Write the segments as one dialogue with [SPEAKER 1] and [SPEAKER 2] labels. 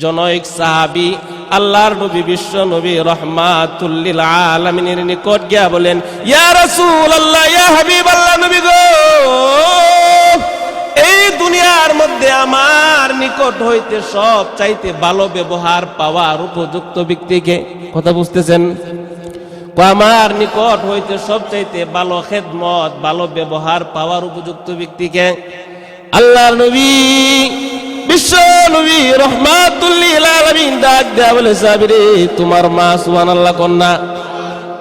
[SPEAKER 1] জনৈক সাহাবী আল্লাহর নবী বিশ্ব নবী রহমাতুল লিল আলামিনের নিকট গিয়া বলেন, ইয়া রাসূলুল্লাহ, ইয়া হাবিবাল্লাহ, নবী গো, এই দুনিয়ার মধ্যে আমার নিকট হইতে সব চাইতে ভালো ব্যবহার পাওয়ার উপযুক্ত ব্যক্তিকে, কথা বুঝতেছেন? আমার নিকট হইতে সব চাইতে ভালো খেদমত, ভালো ব্যবহার পাওয়ার উপযুক্ত ব্যক্তিকে? আল্লাহর নবী বিশ্ব নবী রহমাতুল লিল আলামিন ডাক দেয়া বলে, সাহাবীরে, তোমার মা সুবহানাল্লাহ কন্যা।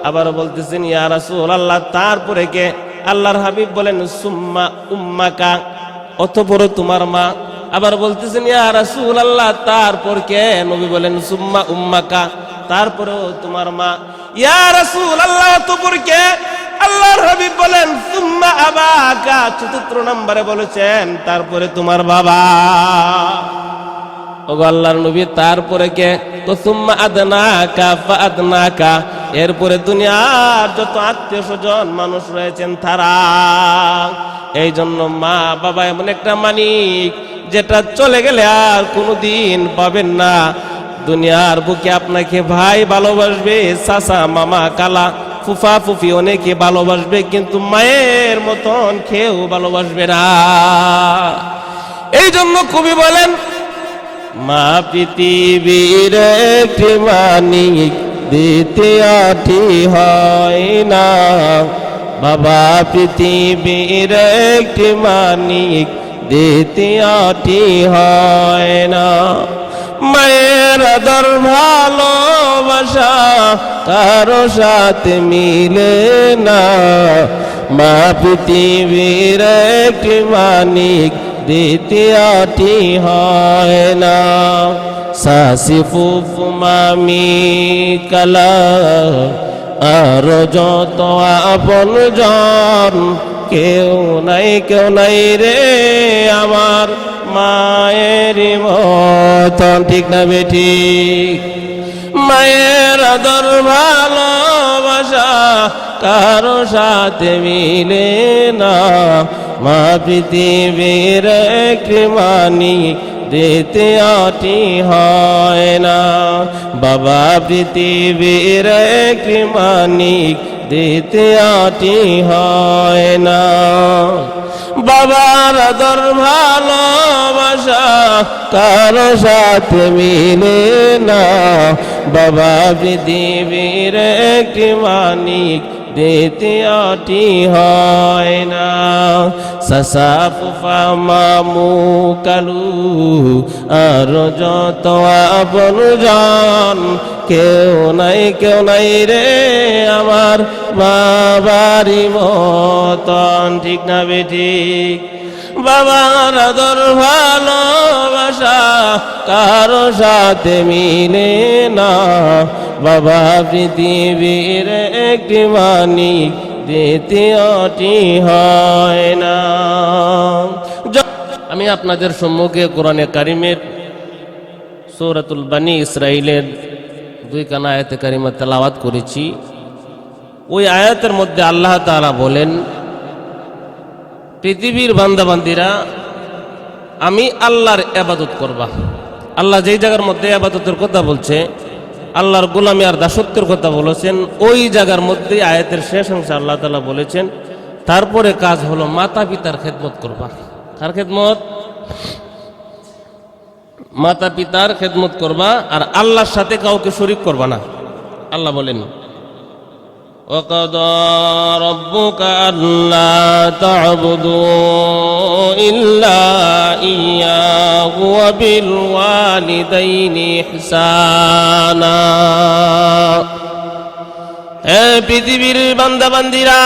[SPEAKER 1] আবার বলতেছেন, ইয়া রাসূলুল্লাহ, তারপরে কে? আল্লাহর হাবিব বলেন, সুম্মা উম্মাকা, অতঃপর তোমার মা। আবার বলতেছেন, ইয়া রাসূলুল্লাহ, তারপর কে? নবী বলেন, সুম্মা উম্মাকা, তারপরেও তোমার মা। ইয়া রাসূলুল্লাহ, অতঃপর কে? আল্লাহর হাবিব বলেন, সুম্মা আবাকা, চতুর্থ নম্বরে বলেছেন, তারপরে তোমার বাবা। ওগো আল্লাহর নবী, তারপরে কে? তো সুম্মা আদনাকা ফা আদনাকা, এরপরে দুনিয়ার যত আত্মীয় স্বজন মানুষ রয়েছেন তারা। এই জন্য মা বাবা এমন একটা মানিক, যেটা চলে গেলে আর কোনোদিন পাবেন না। দুনিয়ার বুকে আপনাকে ভাই ভালোবাসবে, চাচা মামা কালা ফুফা ফুফি অনেকে ভালোবাসবে, কিন্তু মায়ের মতন কেউ ভালোবাসবে না। এই জন্য কবি বলেন, মা পৃথিবীর একটি মানিক, দ্বিতীয়টি হয় না। বাবা পৃথিবীর একটি মানিক, দ্বিতীয়টি হয় না। মায়ের আদর ভালোবাসা কারো সাথে মিলে না। মা পৃথিবীর একটি মানিক, দ্বিতীয়টি হয় না। শাশি ফুফু মামি কালা আর যত আপনজন, কেউ নাই রে আমার মায়ের মতন, ঠিক না বেঠিক? মায়ের আদর ভালোবাসা কারো সাথে মিলে না। মা পৃথিবীর একটি মানিক, দ্বিতীয়টি হয় না। বাবা পৃথিবীর একটি মানিক, দ্বিতীয়টি হয় না। বাবার আদর ভালোবাসা কারো সাথে মিলে না। বাবা পৃথিবীর একটি মানিক, দ্বিতীয়টি হয় না। চাচা ফুফা মামু কালু আর যত আপনজন, কেউ নাই রে আমার বাবারি মতন, ঠিক না বেঠিক? বাবার আদর ভালোবাসা কারো সাথে মিলে না। বাবা পৃথিবীর একটি মানিক, দ্বিতীয়টি হয় না। আমি আপনাদের সম্মুখে কোরআনে কারিমের সূরাতুল বানী ইসরাঈলের 2 কানা আয়াতে কারিমা তেলাওয়াত করেছি। ওই আয়াতের মধ্যে আল্লাহ তাআলা বলেন, পৃথিবীর বান্দাবান্দিরা, আমি আল্লাহর ইবাদত করবা। আল্লাহ যেই জায়গার মধ্যে ইবাদতের কথা বলছে, আল্লাহর গোলামি আর দাসত্বের কথা বলেছেন, ওই জায়গার মধ্যে আয়াতের শেষ অংশে আল্লাহ তাআলা বলেছেন, তারপরে কাজ হলো মাতা পিতার খেদমত করবা। কার খেদমত? মাতা পিতার খেদমত করবা, আর আল্লাহর সাথে কাউকে শরীক করবা না। আল্লাহ বলেন, وَقَضَى رَبُّكَ أَلَّا تَعْبُدُوا إِلَّا إِيَّاهُ وَبِالْوَالِدَيْنِ إِحْسَانًا। হে পৃথিবীর বান্দাবান্দিরা,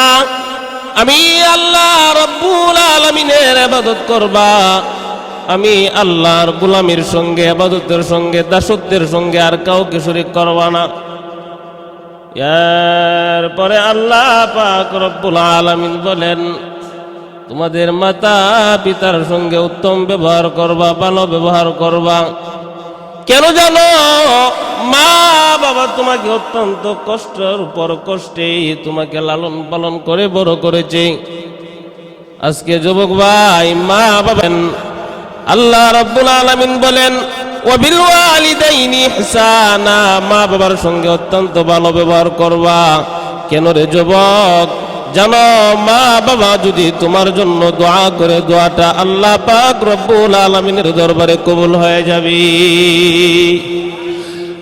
[SPEAKER 1] আমি আল্লাহ রব্বুল আলামিনের ইবাদত করবা। আমি আল্লাহর গোলামির সঙ্গে, ইবাদতের সঙ্গে, দাসত্বের সঙ্গে আর কাউকে শরীক করবা না। এরপরে আল্লাহ পাক রব্বুল আলামিন বলেন, তোমাদের মাতা পিতার সঙ্গে উত্তম ব্যবহার করবা, ভালো ব্যবহার করবা। কেন জানো? মা বাবা তোমাকে অত্যন্ত কষ্টের উপর কষ্টে তোমাকে লালন পালন করে বড় করেছে। আজকে যুবক ভাই, মা বাবা, আল্লাহ রাব্বুল আলামিন বলেন, ওয়াবিল ওয়ালিদাইনি ইহসানা, মা বাবার সঙ্গে অত্যন্ত ভালো ব্যবহার করবা। কেন রে যুবক? জানো মা বাবা যদি তোমার জন্য দোয়া করে, দোয়াটা আল্লাহ পাক রব্বুল আলামিনের দরবারে কবুল হয়ে যাবে।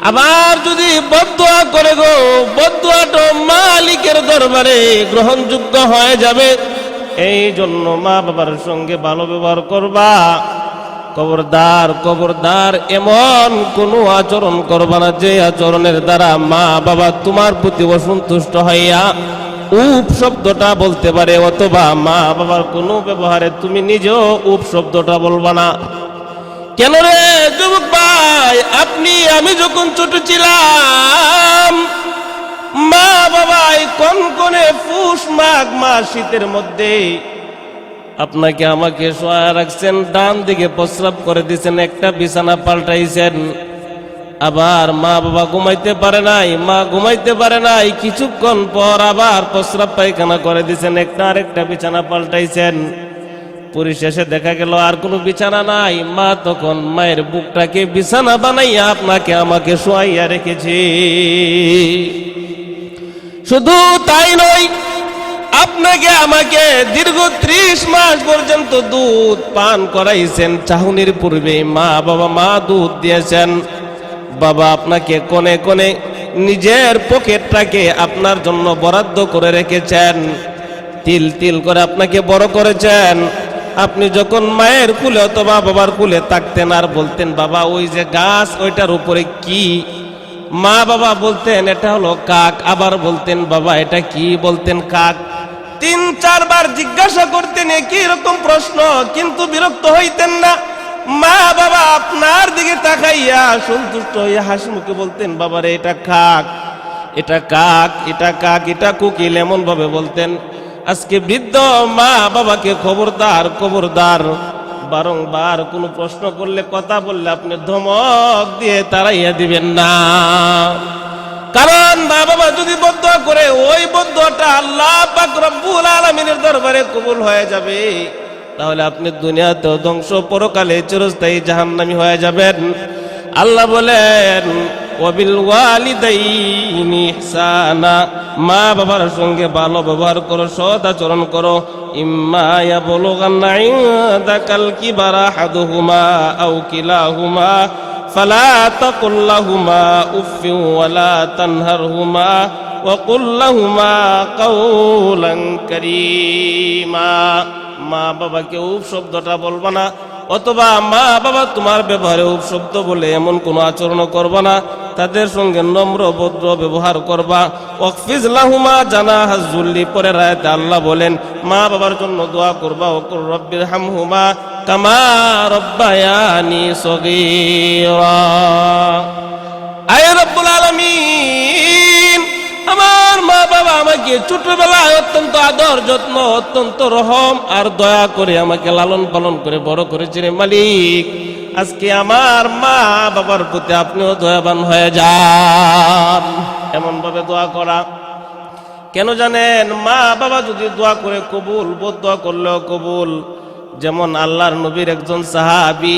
[SPEAKER 1] আবার যদি বদদোয়া করে গো, বদদোয়াটা মালিকের দরবারে গ্রহণযোগ্য হয়ে যাবে। এই জন্য মা বাবার সঙ্গে ভালো ব্যবহার করবা। খবরদার খবরদার এমন কোনো আচরণ করবা না যে আচরণের দ্বারা মা বাবা তোমার প্রতি অসন্তুষ্ট হইয়া উপ শব্দটা বলতে পারে, অথবা মা বাবার কোনো ব্যবহারে তুমি নিজেও উপ শব্দটা বলবা না। কেন রে যুবক ভাই, আমি যখন ছোট ছিলাম, মা বাবাই কনকনে পুষ মাঘ মাস শীতের মধ্যে আপনাকে আমাকে শোয়া রাখছেন, ডান দিকে প্রস্রাব করে দিয়েছেন, একটা বিছানা পাল্টাইছেন। আবার মা বাবা ঘুমাইতে পারে নাই, মা ঘুমাইতে পারে নাই, কিছুক্ষণ পর আবার প্রস্রাব পায়খানা করে দিয়েছেন, একটা আরেকটা বিছানা পাল্টাইছেন। পরিশেষে দেখা গেল আর কোনো বিছানা নাই। মা তখন মায়ের বুকটাকে বিছানা বানাইয়া আপনাকে আমাকে শোয়াইয়া রেখেছি। শুধু তাই নয়, আপনাকে আমাকে দীর্ঘ 30 মাস পর্যন্ত দুধ পান করাইছেন। চাহুনির পূর্বে মা দুধ দিয়েছেন। বাবা আপনাকে কোণে কোণে নিজের পকেটটাকে আপনার জন্য বরাদ্দ করে রেখেছেন, তিল তিল করে আপনাকে বড় করেছেন। আপনি যখন মায়ের কুলে অথবা বাবার কুলে থাকতেন আর বলতেন বাবা ওই যে গাছ, ওইটার উপরে কি? মা বাবা বলতেন এটা হলো কাক। আবার বলতেন বাবা এটা কি? বলতেন কাক। 3-4 বার জিজ্ঞাসা করতেন একই রকম প্রশ্ন, কিন্তু বিরক্ত হইতেন না। মা বাবা আপনার দিকে তাকাইয়া সন্তুষ্ট হইয়া হাসি মুখে বলতেন বাবারে এটা কাক, এটা কাক, এটা কাক, এটা কোকিল, এমন ভাবে বলতেন। আজকে বৃদ্ধ মা বাবাকে খবরদার খবরদার, বারংবার কোনো প্রশ্ন করলে, কথা বললে আপনি ধমক দিয়ে তাড়াইয়া দিবেন না। কারণ মা বাবা যদি বদদোয়া করে, ওই বদদোয়াটা আল্লাহ পাক রব্বুল আলামিনের দরবারে কবুল হয়ে যাবে। তাহলে আপনি দুনিয়াতেও ধ্বংস, পরকালে চিরস্থায়ী জাহান্নামী হয়ে যাবেন। আল্লাহ বলেন ওয়াবিল ওয়ালিদাইনি ইহসানা, মা বাবার সঙ্গে ভালো ব্যবহার করো, সৎ আচরণ করো। ইম্মা ইয়াবলুগান্না ইনদাকাল কিবারা আহাদুহুমা আও কিলাহুমা ফালা তাকুল লাহুমা উফফিন ওয়ালা তানহারহুমা ওয়া কুল লাহুমা কাওলান কারীমা। মা বাবাকে উফ শব্দটা বলবা না, অথবা মা বাবা তোমার ব্যবহারে উফ শব্দ বলে এমন কোনো আচরণ করবা না। তাদের সঙ্গে নম্র ভদ্র ব্যবহার করবা। ওয়াকফিজ লাহুমা জানাহাজ যুল্লি, পরের আয়াতে আল্লাহ বলেন মা বাবার জন্য দোয়া করবা। ওকুর রব্বির হামহুমা কামা রব্বায়ানি সগীরা। আয় রব্বুল আলামিন, আমার মা বাবা আমাকে ছোটবেলায় অত্যন্ত আদর যত্ন, অত্যন্ত রহম আর দয়া করে আমাকে লালন পালন করে বড় করেছিলেন মালিক। আজকে আমার মা বাবার প্রতি আপনিও দয়াবান হয়ে যান। এমন ভাবে দোয়া করা কেন জানেন? মা বাবা যদি দোয়া করে কবুল, বদদোয়া করলেও কবুল। যেমন আল্লাহর নবীর একজন সাহাবী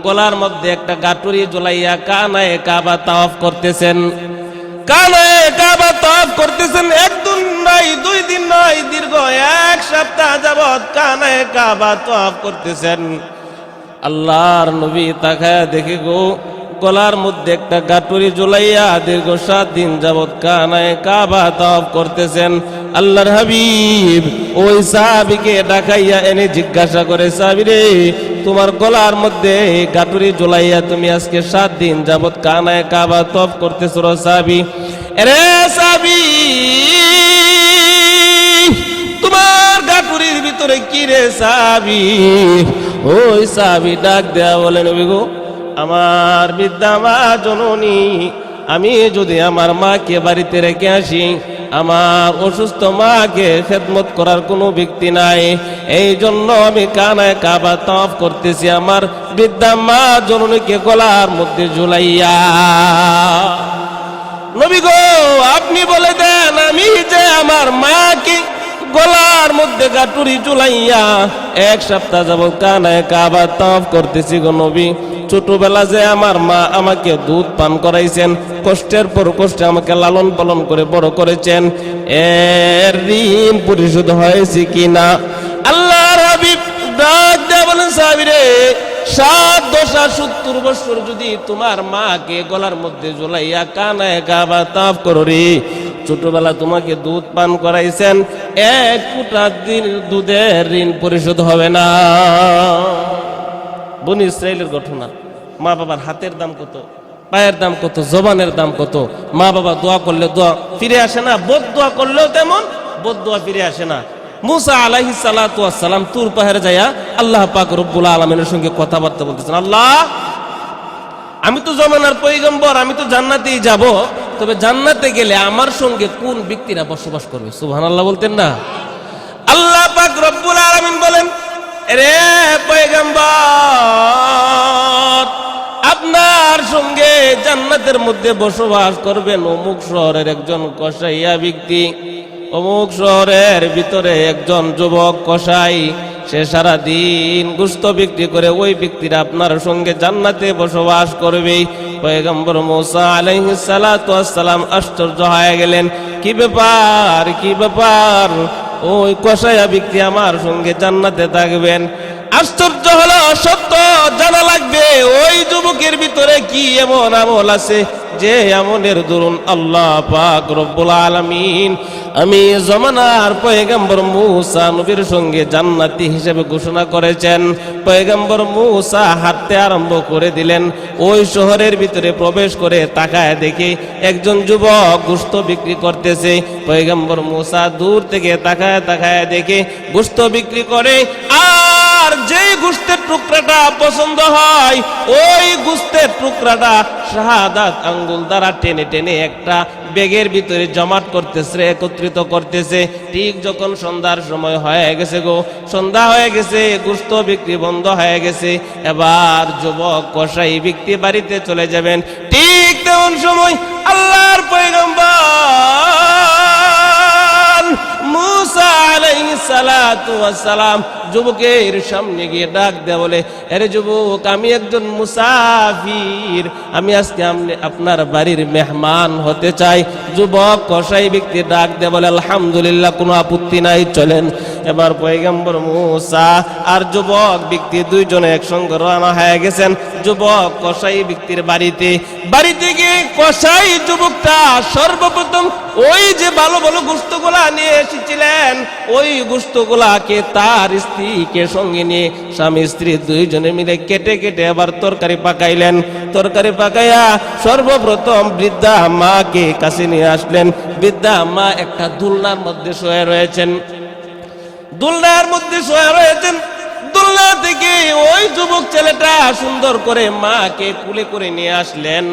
[SPEAKER 1] গলার মধ্যে একটা গাটুরি ঝুলাইয়া কানায়ে কাবা তাওয়াফ করতেছেন। কানায়ে কাবা তাওয়াফ করতেছেন, 1 দিন নয়, 2 দিন নয়, দীর্ঘ 1 সপ্তাহ যাবৎ কানায়ে কাবা তাওয়াফ করতেছেন। আল্লাহর নবী তাকায়া দেখে গো, গলার মধ্যে একটা গাটুরি ঝুলাইয়া দীর্ঘ 7 দিন যাবৎ কানায়ে কাবা তাওয়াফ করতেছেন। আল্লাহর হাবিব ওই সাহাবীকে ডাকাইয়া এনে জিজ্ঞাসা করে, সাহাবী রে, তোমার গলার মধ্যে গাটুরি ঝুলাইয়া তুমি আজকে 7 দিন যাবৎ কানায়ে কাবা তাওয়াফ করতেছো সাহাবী। আরে সাহাবী, তোমার গাটুরির ভিতরে কি রে সাহাবী? ওই সাহাবী ডাক দেয়া বলেন, নবী গো, আমার বৃদ্ধা মা জননী, আমি যদি আমার মাকে বাড়িতে রেখে আসি, আমার অসুস্থ মাকে খেদমত করার কোনো ব্যক্তি নাই, এই জন্য আমি কানায়ে কাবা তাওয়াফ করতেছি আমার বৃদ্ধা মা জননীকে গলার মধ্যে ঝুলাইয়া। নবী গো, আপনি বলে দেন আমি যে আমার মাকে গলার মধ্যে গাটুরি চুলাইয়া 1 সপ্তাহ যাবত কানায় কাবা তাওয়াফ করতেছি গো নবী। ছোটবেলা যে আমার মা আমাকে দুধ পান করাইছেন, কষ্টের পর কষ্টে আমাকে লালন পালন করে বড় করেছেন, এর ঋণ পরিশোধ হয়েছে কিনা? আল্লাহর হাবিব ডাক দিয়ে বলেন, সাহাবীরে 7 দশা 70 বছর যদি তোমার মাকে গলার মধ্যে ঝুলাইয়া কানায় কাবা তাওয়াফ করো রে, ছোটবেলা তোমাকে দুধ পান করাইছেন, 1 ফুটা দুধের ঋণ পরিশোধ হবে না। বনি ইসরাইলের ঘটনা। মা বাবার হাতের দাম কত, পায়ের দাম কত, জবানের দাম কত। মা বাবা দোয়া করলে দোয়া ফিরে আসে না, বদ দোয়া করলেও তেমন বদ দোয়া ফিরে আসে না। মুসা আলাইহিস সালাতু ওয়াস সালাম তুর পাহাড়ে যায়া আল্লাহ পাক রব্বুল আলামিনের সঙ্গে কথাবার্তা বলতেছেন, আল্লাহ আমি তো জমানার পয়গম্বর, আমি তো জান্নাতেই যাব, তবে জান্নাতে গেলে আমার সঙ্গে কোন ব্যক্তিরা বসবাস করবে? সুবহানাল্লাহ বলতেন না? আল্লাহ পাক রব্বুল আলামিন বলেন, রে পয়গম্বর, আপনার সঙ্গে জান্নাতের মধ্যে বসবাস করবেন অমুক শহরের একজন কসাইয়া ব্যক্তি, অমুক শহরের ভিতরে একজন যুবক কসাই, সে সারাদিন গোশত বিক্রি করে, ওই ব্যক্তিরা আপনার সঙ্গে জান্নাতে বসবাস করবে। পয়গম্বর মুসা আলাইহিস সালাতু ওয়াস সালাম আশ্চর্য হয়ে গেলেন, কি ব্যাপার, কি ব্যাপার, ওই কসাইয়া ব্যক্তি আমার সঙ্গে জান্নাতে থাকবেন? আশ্চর্য হলো, সত্য জানা লাগবে ওই যুবকের ভিতরে কি এমন আমল আছে যে আমলের দরুন আল্লাহ পাক রব্বুল আলামিন আমি জমানার পয়গম্বর মুসা নবীর সঙ্গে জান্নাতি হিসেবে ঘোষণা করেছেন। পয়গম্বর মুসা হাঁটতে আরম্ভ করে দিলেন। ওই শহরের ভিতরে প্রবেশ করে তাকায় দেখে একজন যুবক গোশত বিক্রি করতেছে। পয়গম্বর মুসা দূর থেকে তাকায় তাকায় দেখে গোশত বিক্রি করে, আর যে গোশতের টুকরাটা পছন্দ হয় ওই গোশতের টুকরাটা শাহাদাত আঙ্গুল দ্বারা টেনে টেনে একটা ব্যাগের ভিতরে জমাট করতেছে, একত্রিত করতেছে। ঠিক যখন সন্ধ্যার সময় হয়ে গেছে গো, সন্ধ্যা হয়ে গেছে, গোশত বিক্রি বন্ধ হয়ে গেছে, এবার যুবক কসাই ব্যক্তি বাড়িতে চলে যাবেন। ঠিক তেমন সময় আল্লাহর পয়গম্বর মুসা আলাইহিস সালাতু ওয়াস সালাম যুবকের সামনে গিয়ে ডাক দেয়া বলে, আরে যুবক, আমি একজন মুসাফির, আমি আজকে আপনার বাড়ির মেহমান হতে চাই। যুবক কসাই ব্যক্তি ডাক দেয়া বলে, আলহামদুলিল্লাহ, কোনো আপত্তি নাই, চলেন। এবার পয়গম্বর মুসা আর যুবক ব্যক্তি দুইজনে একসঙ্গে রওনা হয়ে গেছেন যুবক কসাই ব্যক্তির বাড়িতে। বাড়িতে গিয়ে কসাই যুবকটা সর্বপ্রথম ওই যে ভালো ভালো গোশতগুলা নিয়ে এসেছিলেন, ওই গোশতগুলাকে তার স্ত্রীকে সঙ্গে নিয়ে স্বামী স্ত্রী দুইজনে মিলে কেটে কেটে আবার তরকারি পাকাইলেন। তরকারি পাকাইয়া সর্বপ্রথম বৃদ্ধা মাকে কাছে নিয়ে আসলেন। বৃদ্ধা মা একটা দুলনার মধ্যে শুয়ে রয়েছেন, দুলনার মধ্যে শুয়ে রয়েছেন। দুলনা থেকে ওই যুবক ছেলেটা সুন্দর করে মাকে কুলে করে নিয়ে আসলেন।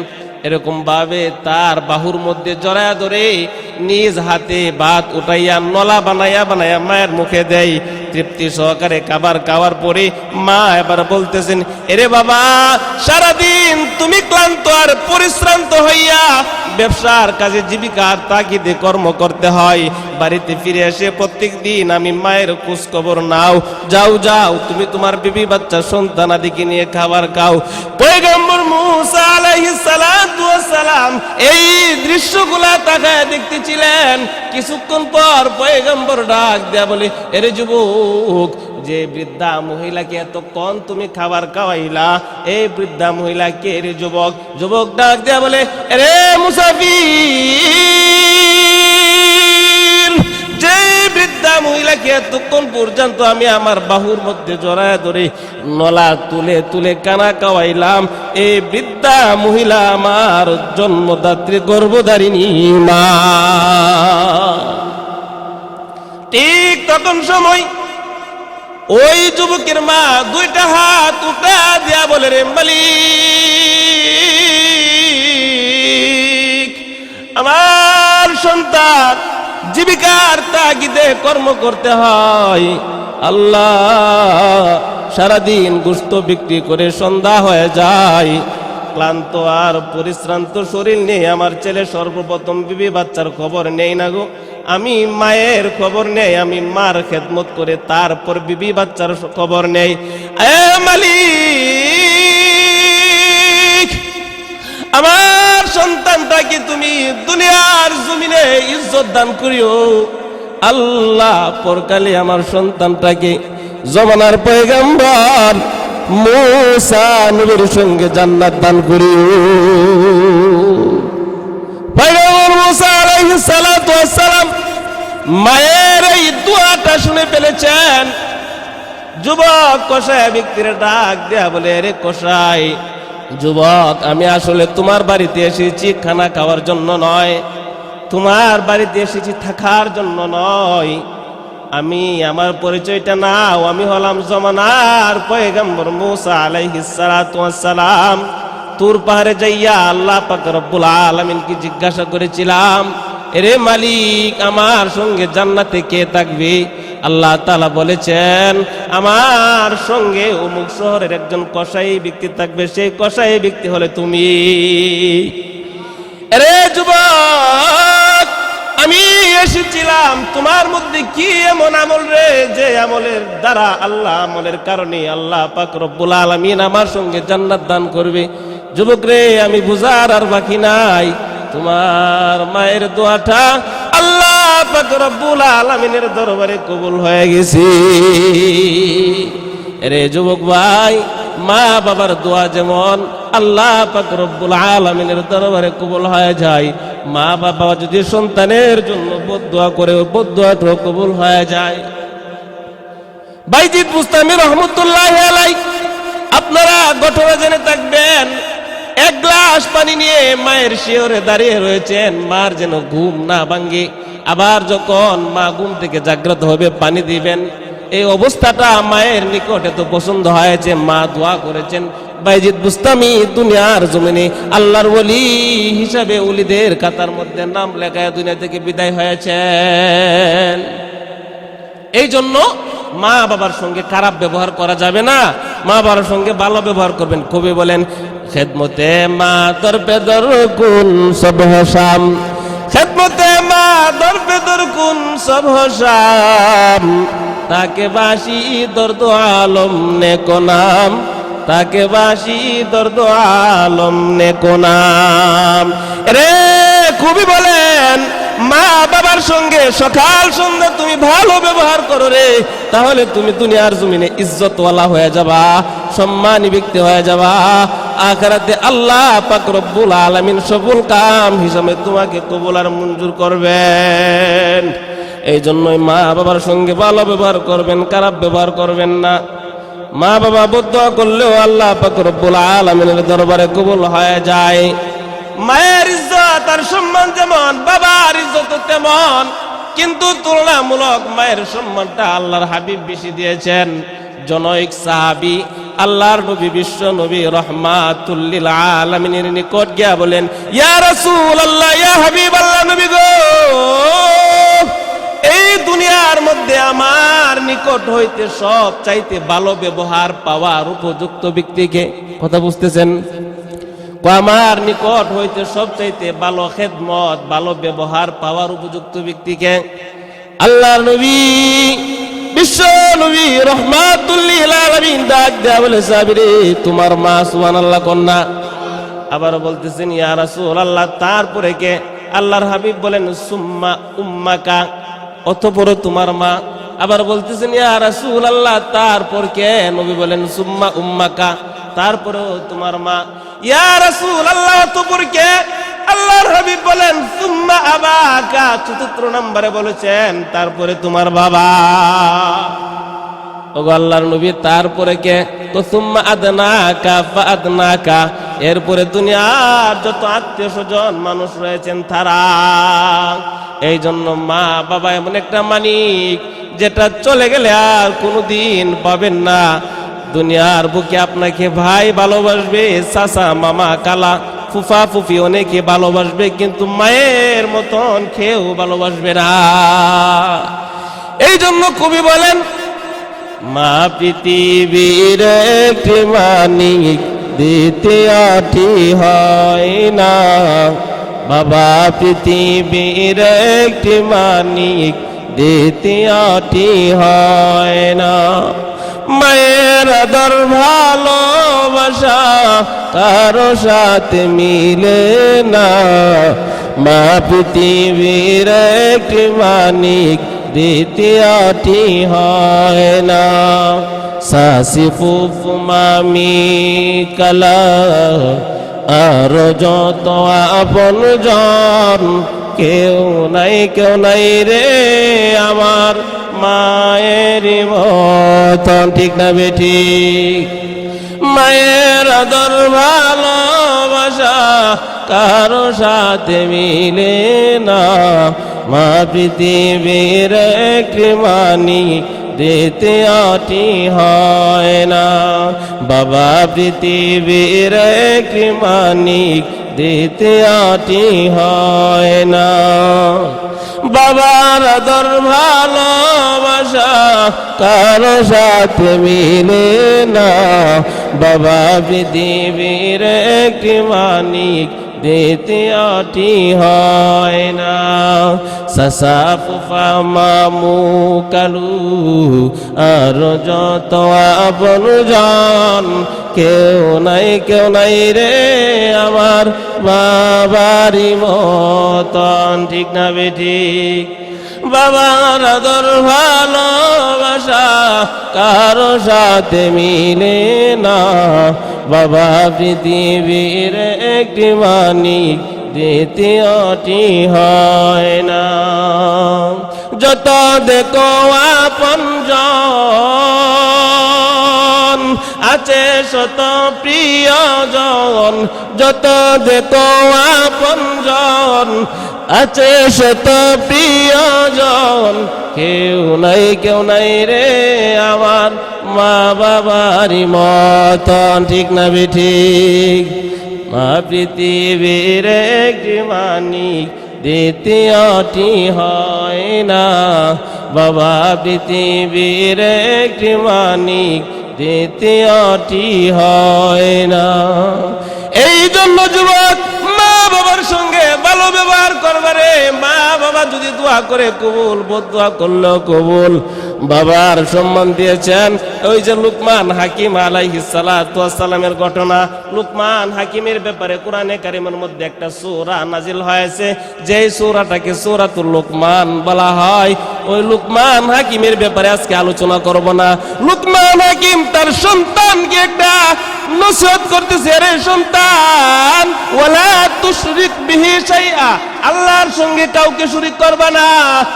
[SPEAKER 1] এরকম ভাবে তার বাহুর মধ্যে জড়ায়া ধরে নিজ হাতে ভাত উঠাইয়া নলা বানাইয়া বানাইয়া মায়ের মুখে দেয়। তৃপ্তি সহকারে খাবার খাওয়ার পরে মা এবার বলতেছেন, এরে বাবা, সারাদিন তুমি ক্লান্ত আর পরিশ্রান্ত হইয়া ব্যবসার কাজে জীবিকার তাগিদে কর্ম করতে হয়, বাড়িতে ফিরে এসে প্রত্যেক দিন আমি মায়ের খোঁজ খবর নাও, যাও যাও, তুমি তোমার বিবি বাচ্চা সন্তান আদিকে নিয়ে খাবার খাও। পয়গম্বর মুসা আলাইহিস সালাতু ওয়াস সালাম এই দৃশ্যগুলা তাকায় দেখতেছিলেন। কিছুক্ষণ পর পয়গম্বর ডাক দেয়া বলে, এরে যুবক, যে বৃদ্ধা মহিলাকে এতক্ষণ তুমি খাবার খাওয়াইলা, এই বৃদ্ধা মহিলাকে রে যুবক? যুবক ডাক দেয়া বলে, রে মুসাফির, যে বৃদ্ধা মহিলাকে এতক্ষণ পর্যন্ত আমি আমার বাহুর মধ্যে জড়ায় ধরে নলা তুলে তুলে কানা খাওয়াইলাম, এই বৃদ্ধা মহিলা আমার জন্মদাত্রী গর্ভধারিণী মা। ঠিক তখন সময় ওই যুবকের মা দুইটা হাত উঠা দিয়া বলে, রে মালিক, আমার সন্তান জীবিকার তাগিদে কর্ম করতে হয়, আল্লাহ সারাদিন গোশত বিক্রি করে সন্ধ্যা হয়ে যায়, ক্লান্ত আর পরিশ্রান্ত শরীর নিয়ে আমার ছেলে সর্বপ্রথম বিবি বাচ্চার খবর নেই না গো, আমি মায়ের খবর নেই, আমি মার খেদমত করে তারপর বিবি বাচ্চার খবর নেই। এ মালিক, আমার সন্তানটাকে তুমি দুনিয়ার জমিনে ইজ্জত দান করিও। আল্লাহ, পরকালে আমার সন্তানটাকে জমানার পয়গম্বর মুসা নবীর সঙ্গে জান্নাত দান করিও। পয়গম্বর মুসা আলাইহিস সালাতু ওয়াস সালাম মায়ের এই দোয়াটা শুনে ফেলেছেন। যুবক কসাই ব্যক্তির ডাক দেয়া বলে, রে কসাই, যুবক, আমি আসলে তোমার বাড়িতে এসেছি খানা খাওয়ার জন্য নয়, তোমার বাড়িতে এসেছি থাকার জন্য নয়। আমি আমার পরিচয়টা নাও, আমি হলাম জমানার পয়গম্বর মুসা আলাইহিস সালাতু ওয়াস সালাম। তুর পাহাড়ে যাইয়া আল্লাহ পাক রব্বুল আলামিনকে জিজ্ঞাসা করেছিলাম, এরে মালিক, আমার সঙ্গে জান্নাতে কে থাকবে? আল্লাহ তাআলা বলেছেন, আমার সঙ্গে অমুক শহরের একজন কসাই ব্যক্তি থাকবে, সেই কসাই ব্যক্তি হলে তুমি। আরে যুবক, আমি এসেছিলাম, তোমার মধ্যে কি এমন আমল রে যে আমলের দ্বারা আল্লাহ, আমলের কারণে আল্লাহ পাক রব্বুল আলামিন আমার সঙ্গে জান্নাত দান করবে? যুবক রে, আমি বুঝার আর বাকি নাই, তোমার মায়ের দোয়াটা আল্লাহ পাক রব্বুল আলামিনের দরবারে কবুল হয়ে গেছে। রে যুবক ভাই, মা বাবার দোয়া যেমন আল্লাহ পাক রব্বুল আলামিনের দরবারে কবুল হয়ে যায়, মা বাবা যদি সন্তানের জন্য বদদোয়া করে, বদদোয়াটাও কবুল হয়ে যায়। বাইজিদ বুস্তামি রহমতুল্লাহি আলাইহি, আপনারা ঘটনা জেনে থাকবেন, এক গ্লাস পানি নিয়ে মায়ের শিয়রে দাঁড়িয়ে রয়েছেন, মার যেন ঘুম না ভাঙে। আবার যখন মা ঘুম থেকে জাগ্রত হবে পানি দিবেন, এই অবস্থাটা মায়ের নিকট এত পছন্দ হয়েছে, মা দোয়া করেছেন। বাইজিদ বুস্তামি দুনিয়ার জমিনে আল্লাহর ওলি হিসাবে ওলিদের কাতার মধ্যে নাম লেখায় দুনিয়া থেকে বিদায় হয়েছেন। এই জন্য মা বাবার সঙ্গে খারাপ ব্যবহার করা যাবে না, মা বাবার সঙ্গে ভালো ব্যবহার করবেন। কবি বলেন, খেদমতে মা দরপে দর কুন সব হসাম, খেদমতে মা দরপে দর কুন সব হসাম, তাকে বাসি দর্দ আলম নেকো নাম, তাকে বাসি দর্দ আলম নেকো নাম। রে কবি বলেন, মা বাবার সঙ্গে সকাল সন্ধ্যা তুমি ভালো ব্যবহার করো রে, তাহলে তুমি দুনিয়ার জমিনে ইজ্জতওয়ালা হয়ে যাবা, সম্মানী ব্যক্তি হয়ে যাবা। আখিরাতে আল্লাহ পাক রব্বুল আলামিন সবুল কাম হিসাবে তোমাকে কবুল আর মঞ্জুর করবেন। এই জন্যই মা বাবার সঙ্গে ভালো ব্যবহার করবেন, খারাপ ব্যবহার করবেন না। মা বাবা বদদোয়া করলেও আল্লাহ পাক রব্বুল আলামিনের দরবারে কবুল হয়ে যায়। মায়ের ইজ্জত আর সম্মান যেমন, বাবার ইজ্জত তেমন, কিন্তু তুলনামূলক মায়ের সম্মানটা আল্লাহর হাবিব বেশি দিয়েছেন। জনৈক সাহাবী আল্লাহর নবী, বিশ্ব নবী রাহমাতুল লিল আলামিনের নিকট গিয়া বলেন, ইয়া রাসূলুল্লাহ, ইয়া হাবিবাল্লাহ, নবী গো, এই দুনিয়ার মধ্যে আমার নিকট হইতে সব চাইতে ভালো ব্যবহার পাওয়ার উপযুক্ত ব্যক্তিকে, কথা বুঝতেছেন? আমার নিকট হইতে সব চাইতে ভালো খেদমত, ভালো ব্যবহার পাওয়ার উপযুক্ত ব্যক্তিকে? আল্লাহর নবী, বিশ্ব নবী রাহমাতুল লিল আলামিন ডাক দেয়া বলে, সাহাবীরে, তোমার মা। সুবহানাল্লাহ কন্যা। আবার বলতেছেন, ইয়া রাসূলুল্লাহ, তারপরে কে? আল্লাহর হাবিব বলেন, সুম্মা উম্মাকা, অতঃপর তোমার মা। আবার বলতেছেন, ইয়া রাসূলুল্লাহ, তারপর কে? নবী বলেন, সুম্মা উম্মাকা, তারপরেও তোমার মা। ইয়া রাসূলুল্লাহ, অতঃপর কে? আল্লাহর হাবিব বলেন, সুম্মা আবাকা, চতুর্থ নম্বরে বলেছেন, তারপরে তোমার বাবা। ওগো আল্লাহর নবী, তারপরে কে? তো সুম্মা আদনাকা ফা আদনাকা, এরপরে দুনিয়ার যত আত্মীয় স্বজন মানুষ রয়েছেন তারা। এই জন্য মা বাবা এমন একটা মানিক, যেটা চলে গেলে আর কোনোদিন পাবেন না। দুনিয়ার বুকে আপনাকে ভাই ভালোবাসবে, চাচা মামা কালা ফুফা ফুফি অনেকে ভালোবাসবে, কিন্তু মায়ের মতন কেউ ভালোবাসবে না। এই জন্য কবি বলেন, মা পৃথিবীর একটি মানিক, দ্বিতীয়টি হয় না, বাবা পৃথিবীর একটি মানিক দ্বিতীয়টি হয় না। মায়ের আদর ভালোবাসা কারো সাথে মিলে না। মা পৃথিবীর একটি মানিক দ্বিতীয়টি হয় না। শাশি ফুফু মামি কালা আর যত আপনজন কেউ নাই রে আমার মায়ের মতন। ঠিক না বেঠিক? মায়ের আদর ভালোবাসা কারো সাথে মিলে না। মা পৃথিবীর একটি মানিক দ্বিতীয়টি হয় না। বাবা পৃথিবীর একটি মানিক দ্বিতীয়টি হয় না। বাবার আদর ভালোবাসা কারো সাথে মিলে না। বাবা পৃথিবীর একটি মানিক দ্বিতীয়টি হয় না। চাচা ফুফা মামু কালু আর যত আপনজন কেউ নাই রে আমার বাবারি মতন। ঠিক না বেঠিক? বাবার আদর ভালোবাসা কারো সাথে মিলে না। বাবা পৃথিবীর একটি মানিক দ্বিতীয়টি হয় না। যত দেখো আপনজন আছে শত প্রিয়জন। যত দেখো আপনজন আছে শত প্রিয়জন কেউ নাই রে আমার মা বাবারি মতন। ঠিক না বেঠিক? মা পৃথিবীর একটি মানিক দ্বিতীয়টি হয় না। বাবা পৃথিবীর একটি মানিক দ্বিতীয়টি হয় না। এই জন্য যুবক মা বাবার সঙ্গে ভালো ব্যবহার করবারে। মা বাবা যদি দোয়া করে কবুল, বদদোয়া করলেও কবুল। বাবার সম্মান দিয়েছেন। ওই যে লুকমান হাকিম আলাইহিস সালাতু ওয়াস সালামের ঘটনা, লুকমান হাকিমের ব্যাপারে কোরআনে কারিমের মধ্যে একটা সূরা নাজিল হয়েছে, যেই সূরাটাকে সূরাতুল লুকমান বলা হয়। ওই লুকমান হাকিমের ব্যাপারে আজকে আলোচনা করব না। লুকমান হাকিম তার সন্তানকে একটা নসিহত করতেছে, রে সন্তান, ওয়ালা তুশরিক বিহি শাইআ, আল্লাহর সঙ্গে কাউকে শরীক করবা না।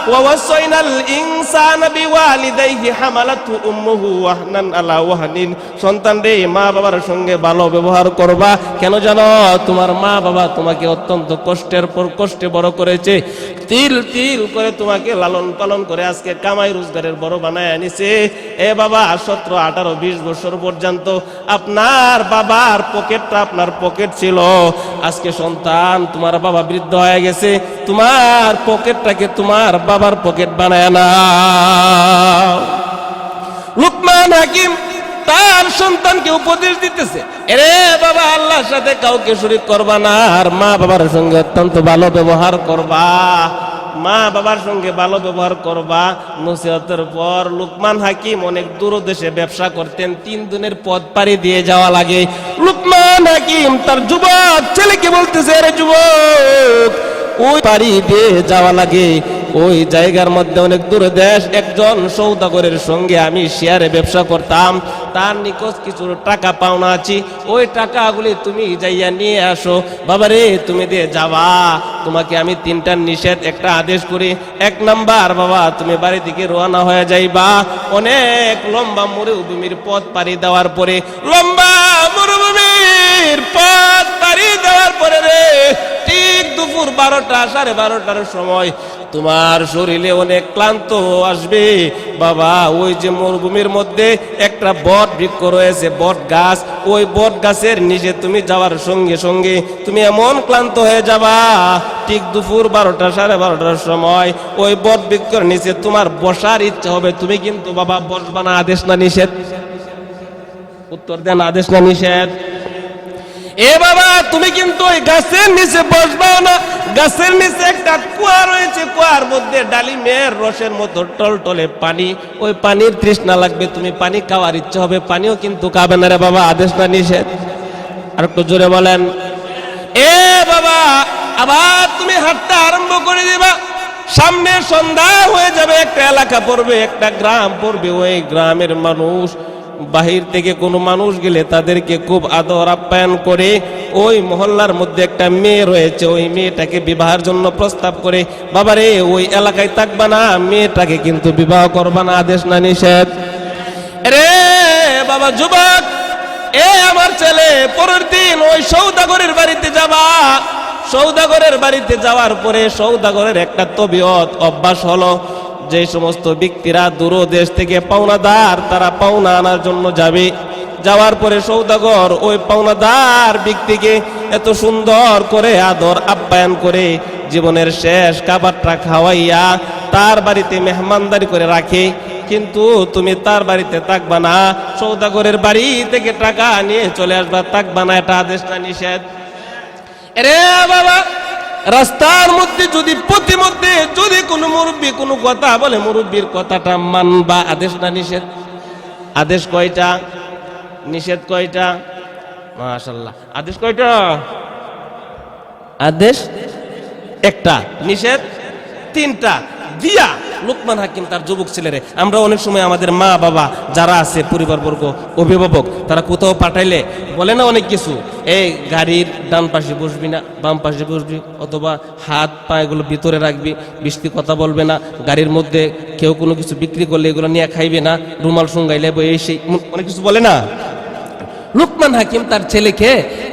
[SPEAKER 1] ওয়া ওয়াসাইনাল ইনসানা বিওয়ালিদাইহি হামালাতহু উম্মুহু ওয়াহনান আলা ওয়াহনিন। সন্তান রে, মা বাবার সঙ্গে ভালো ব্যবহার করবা। কেন জানো? তোমার মা বাবা তোমাকে অত্যন্ত কষ্টের পর কষ্টে বড় করেছে। তিল তিল করে তোমাকে লালন পালন করে আজকে কামাই রোজগারের বড় বানায় আনিছে। এ বাবা 17, 18, 20 বছর পর্যন্ত আপনার বাবার পকেটটা আপনার পকেট ছিল। আজকে সন্তান, তোমার বাবা বৃদ্ধ হয়ে গেছে, তোমার পকেটটাকে তোমার বাবার পকেট বানায় না। লুকমান হাকিম তার সন্তানকে উপদেশ দিতেছে, এরে বাবা, আল্লাহর সাথে কাউকে শরীক করবা না, আর মা বাবার সঙ্গে অত্যন্ত ভালো ব্যবহার করবা। মা বাবার সঙ্গে ভালো ব্যবহার করবা। নসিহতের পর লুকমান হাকিম অনেক দূর দেশে ব্যবসা করতেন। 3 দিনের পথ পাড়ি দিয়ে যাওয়া লাগে। লুকমান হাকিম তার যুবক ছেলেকে বলতেছে, রে যুবক, ওই পাড়ি দিয়ে যাওয়া লাগে, ওই জায়গার মধ্যে অনেক দূর দেশ। একজন সৌদাগরের সঙ্গে আমি শেয়ারে ব্যবসা করতাম, তার নিকট কিছু টাকা পাওনা আছি, ওই টাকাগুলি তুমি যাইয়া নিয়ে আসো। বাবারে, তুমি দিয়ে যাবা, তোমাকে আমি 3টা নিষেধ, একটা আদেশ করি। 1 নাম্বার, বাবা তুমি বাড়ি থেকে রওনা হয়ে যাইবা। অনেক লম্বা মরুভূমির পথ পাড়ি দেওয়ার পরে, লম্বা মরুভূমির পথ পাড়ি দেওয়ার পরে রে, ঠিক দুপুর 12টা 12:30টার সময় তোমার শরীরে অনেক ক্লান্ত আসবে। বাবা, ওই যে মরুভূমির মধ্যে একটা বট বৃক্ষ রয়েছে, বট গাছ, ওই বট গাছের নিচে তুমি যাওয়ার সঙ্গে সঙ্গে তুমি এমন ক্লান্ত হয়ে যাবা, ঠিক দুপুর 12টা 12:30টার সময় ওই বট বৃক্ষের নিচে তোমার বসার ইচ্ছা হবে। তুমি কিন্তু বাবা বসবা না, আদেশ না নিষেধ? উত্তর দেন, আদেশ না নিষেধ? এ বাবা তুমি কিন্তু ওই গাছের নিচে বসবা না, গাছের নিচে একটা কুয়া রয়েছে, কুয়ার মধ্যে ডালিমের রসের মতো টলটলে পানি, ওই পানির তৃষ্ণা লাগবে, তুমি পানি খাওয়ার ইচ্ছা হবে, পানিও কিন্তু খাবে না রে বাবা, আদেশ না নিষেধ? আর একটু জোরে বলেন। এ বাবা আবার তুমি হাঁটতে আরম্ভ করে দিবা, সামনে সন্ধ্যা হয়ে যাবে, একটা এলাকা পড়বে, একটা গ্রাম পড়বে, ওই গ্রামের মানুষ বাহির থেকে কোনো মানুষ গেলে তাদেরকে খুব আদর আপ্যায়ন করে, ওই মহল্লার মধ্যে একটা মেয়ে রয়েছে, ওই মেয়েটাকে বিবাহের জন্য প্রস্তাব করে, বাবারে ওই এলাকায় থাকবা না, মেয়েটাকে কিন্তু বিবাহ করবা না, আদেশ না নিষেধ? রে বাবা যুবক, এ আমার ছেলে, পরের দিন ওই সৌদাগরের বাড়িতে যাবা। সৌদাগরের বাড়িতে যাওয়ার পরে সৌদাগরের একটা তবিয়ত অভ্যাস হলো, যে সমস্ত ব্যক্তিরা দূর দেশ থেকে পাওনাদার, তারা পাওনা আনার জন্য যাবে, যাওয়ার পরে সৌদাগর ওই পাওনাদার ব্যক্তিকে এত সুন্দর করে আদর আপ্যায়ন করে জীবনের শেষ খাবারটা খাওয়াইয়া তার বাড়িতে মেহমানদারি করে রাখে। কিন্তু তুমি তার বাড়িতে থাকবা না, সৌদাগরের বাড়ি থেকে টাকা নিয়ে চলে আসবা, থাকবা না, এটা আদেশ না নিষেধ? রে বাবা রাস্তার মধ্যে যদি প্রতিমধ্যে যদি কোনো মুরব্বী কোনো কথা বলে, মুরব্বীর কথাটা মানবা, আদেশ না নিষেধ? আদেশ কয়টা, নিষেধ কয়টা? মাশাআল্লাহ, আদেশ কয়টা? আদেশ একটা, নিষেধ তিনটা দিয়া লোকমান হাকিম তার যুবক ছেলেরে, আমরা অনেক সময় আমাদের মা বাবা যারা আছে পরিবারবর্গ অভিভাবক, তারা কোথাও পাঠাইলে বলে না অনেক কিছু, এই গাড়ির ডান পাশে বসবি না, বাম পাশে বসবি, অথবা হাত পা এগুলো ভিতরে রাখবি, বৃষ্টি কথা বলবে না, গাড়ির মধ্যে কেউ কোনো কিছু বিক্রি করলে এগুলো নিয়ে খাইবে না, রুমাল সঙ্গাইলে এই সেই অনেক কিছু বলে না। লোকমান হাকিম তার ছেলেকে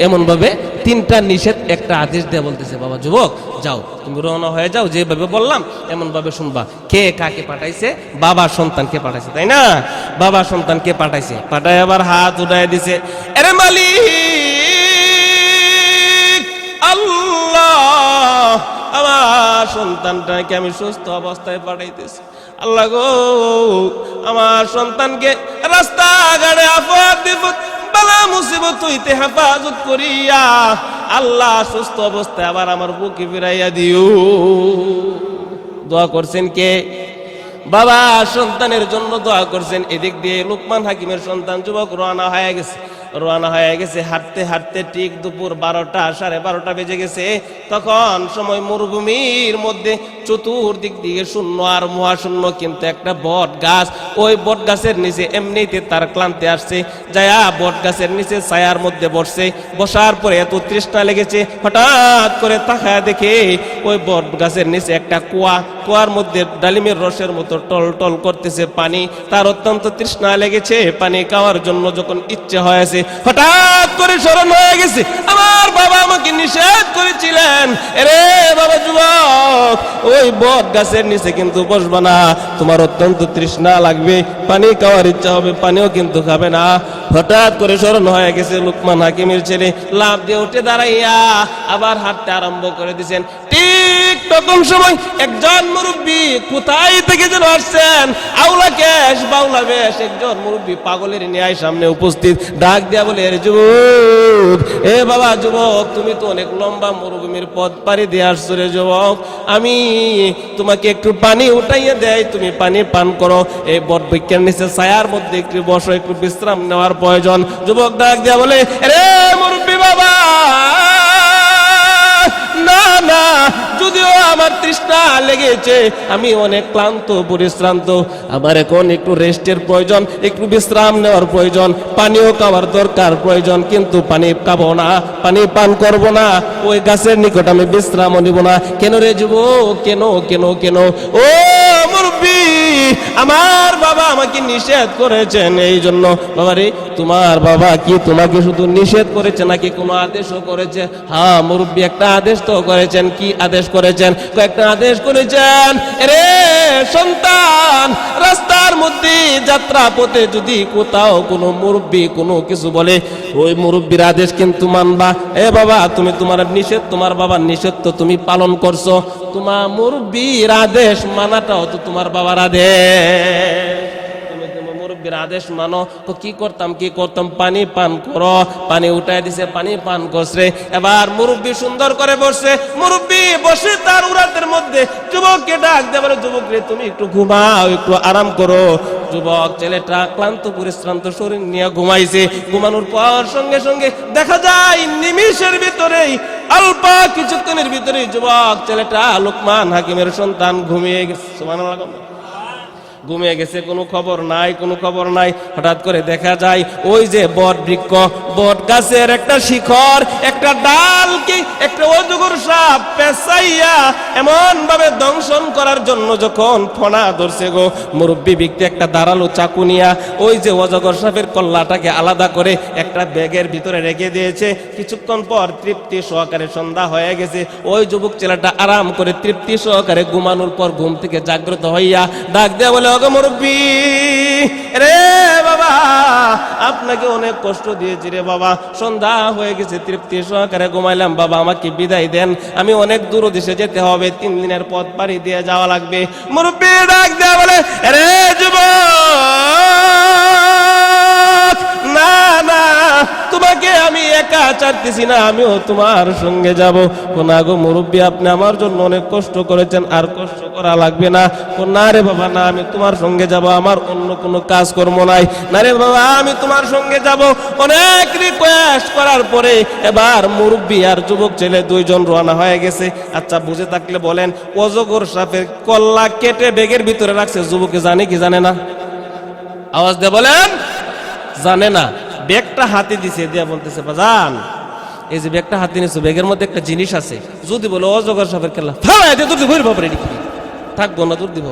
[SPEAKER 1] এমন ভাবে তিনটা নিষেধ একটা আদেশ দিয়ে বলতেছে, বাবা যুবক যাও, তুমি রওনা হয়ে যাও, যেভাবে বললাম এমন ভাবে শুনবা। কে কাকে পাঠাইছে? বাবা সন্তানকে পাঠাইছে, তাই না? বাবা সন্তানকে পাঠাইছে, পাঠায় আবার হাত উঠায় দিছে, আরে মালিক আল্লাহ, আমার সন্তানটাকে আমি সুস্থ অবস্থায় পাঠাইতেছি, আল্লাহ গো আমার সন্তানকে রাস্তাঘাটে আফত বিপদ বালা মুসিবত হইতে হেফাজত করিয়া আল্লাহ সুস্থ অবস্থায় আবার আমার বুকে ফিরাইয়া দিও। দোয়া করছেন কে? বাবা সন্তানের জন্য দোয়া করছেন। এদিক দিয়ে লোকমান হাকিমের সন্তান যুবক রওনা হয়ে গেছে, রওনা হয়ে গেছে, হাঁটতে হাঁটতে ঠিক দুপুর 12টা 12:30 বেজে গেছে। তখন সময় মরুভূমির মধ্যে চতুর্দিক দিকে শূন্য আর মহাশূন্য, কিন্তু একটা বট গাছ, ওই বট গাছের নিচে এমনিতে তার ক্লান্তি আসছে, যায়া বট গাছের নিচে ছায়ার মধ্যে বসছে। বসার পরে এত তৃষ্ণা লেগেছে, হঠাৎ করে তাকায় দেখে ওই বট গাছের নিচে একটা কুয়া, কুয়ার মধ্যে ডালিমের রসের মতো টল টল করতেছে পানি। তার অত্যন্ত তৃষ্ণা লেগেছে, পানি খাওয়ার জন্য যখন ইচ্ছে হয়েছে, হঠাৎ করে স্মরণ হয়ে গেছে, আমার বাবা আমাকে নিষেধ করেছিলেন, এরে বাবা যুবক ওই বট গাছের নিচে কিন্তু বসবা না, তোমার অত্যন্ত তৃষ্ণা লাগবে, পানি খাওয়ার ইচ্ছা হবে, পানিও কিন্তু খাবে না। হঠাৎ করে স্মরণ হয়ে গেছে লোকমান হাকিমের ছেলে, লাফ দিয়ে উঠে দাঁড়াইয়া আবার হাঁটতে আরম্ভ করে দিয়েছেন। ঠিক তখন সময় একজন মুরব্বী কোথায় থেকে যেন আসছেন, আউলা কেশ বাউলা বেশ একজন মুরব্বী পাগলের ন্যায় সামনে উপস্থিত, ডাক দিয়া বলে, এর যুবক, এ বাবা যুবক, তুমি তো অনেক লম্বা মরুভূমির পথ পাড়ি দিয়ে আসছো রে যুবক, আমি তোমাকে একটু পানি উঠাইয়ে দেয়, তুমি পানি পান করো, এই বট বৃক্ষের নিচে ছায়ার মধ্যে একটু বসো, একটু বিশ্রাম নেওয়ার প্রয়োজন। যুবক ডাক দিয়া বলে, রে মুরব্বী বাবা, না না, যদিও আমার তৃষ্ণা লেগেছে, আমি অনেক ক্লান্ত পরিশ্রান্ত, আমার এখন একটু রেস্টের প্রয়োজন, একটু বিশ্রাম নেওয়ার প্রয়োজন, পানিও খাওয়ার দরকার প্রয়োজন, কিন্তু পানি খাবো না, পানি পান করব না, ওই গাছের নিকট আমি বিশ্রামও নিব না। কেন রে যুবক, কেন কেন কেন? ও মুরব্বী, আমার বাবা আমাকে নিষেধ করেছেন, এই জন্য। বাবা রে, তোমার বাবা কি তোমাকে শুধু নিষেধ করেছে নাকি কোনো আদেশও করেছে? হ্যাঁ মুরব্বী, একটা আদেশ তো করেছেন। কি আদেশ করেছেন? কয়েকটা আদেশ করেছেন। রে সন্তান, রাস্তার মধ্যে যাত্রা পথে যদি কোথাও কোনো মুরব্বী কোনো কিছু বলে, ওই মুরব্বীর আদেশ কিন্তু মানবা। এ বাবা, তুমি তোমার নিষেধ, তোমার বাবার নিষেধ তো তুমি পালন করছো, তোমার মুরব্বীর আদেশ মানাটাও তো তোমার বাবার আদেশ। তুমি তোমার মুরব্বির আদেশ মানো। তো কি করতাম, পানি পান করো। পানি উঠাই দিছে, পানি পান করছে। এবার মুরব্বি সুন্দর করে বসছে। মুরব্বি বসে তার উরাতের মধ্যে যুবককে ডাক দিয়ে বলে, যুবক রে তুমি একটু ঘুমাও, একটু আরাম করো। যুবক ছেলেটা ক্লান্ত পরিশ্রান্ত শরীর নিয়ে ঘুমাইছে। ঘুমানোর পর সঙ্গে সঙ্গে দেখা যায় নিমিষের ভিতরেই, অল্প কিছুক্ষণের ভিতরেই যুবক ছেলেটা লোকমান হাকিমের সন্তান ঘুমিয়ে গেছে। সুবহানাল্লাহ। ঘুমিয়ে গেছে, কোনো খবর নাই। হঠাৎ করে দেখা যায় ওই যে বট বৃক্ষ, বট গাছের একটা শিখর, একটা ডালকে একটা অজগর সাপ পেঁচাইয়া এমন ভাবে দংশন করার জন্য যখন ফনা ধরছে গো, মুরব্বি ব্যক্তি একটা ধারালো চাকু নিয়া ওই যে অজগর সাপের কল্লাটাকে আলাদা করে একটা ব্যাগের ভিতরে রেখে দিয়েছে। কিছুক্ষণ পর তৃপ্তি সহকারে সন্ধ্যা হয়ে গেছে। ওই যুবক ছেলেটা আরাম করে তৃপ্তি সহকারে ঘুমানোর পর ঘুম থেকে জাগ্রত হইয়া ডাক দেয়া বলে, ওগো মুরব্বি রে বাবা, আপনাকে অনেক কষ্ট দিয়েছি রে বাবা, সন্ধ্যা হয়ে গেছে, তৃপ্তি সহকারে ঘুমাইলাম বাবা, আমাকে বিদায় দেন, আমি অনেক দূর দেশে যেতে হবে, 3 দিনের পথ পাড়ি দিয়ে যাওয়া লাগবে। মুরব্বি ডাক দেয়া বলে, রে যুবক, না না, তোমাকে আমি একা চাইতেছি না, আমিও তোমার সঙ্গে যাব। না গো মুরব্বি, আপনি আমার জন্য অনেক কষ্ট করেছেন, আর কষ্ট করা লাগবে না। না রে বাবা, না, আমি তোমার সঙ্গে যাব, আমার অন্য কোনো কাজ কর্ম নাই। না রে বাবা, আমি তোমার সঙ্গে যাব। অনেক রিকোয়েস্ট করার পরে এবার মুরব্বি আর যুবক ছেলে 2 জন রওনা হয়ে গেছে। আচ্ছা, বুঝে থাকলে বলেন, অজগর সাপের কল্লা কেটে ব্যাগের ভিতরে রাখছে, যুবকে জানে কি জানে না? আওয়াজ দিয়ে বলেন, জানে না। ব্যাগটা হাতে দিছে, দিয়া বলতেছে, বাজান এই যে ব্যাগটা হাতে নিছো, ব্যাগের মধ্যে একটা জিনিস আছে, যদি বলো অজগর সাপের খেলা ফালাই দে, দূর দিব, থাকবো না, দূর দিব,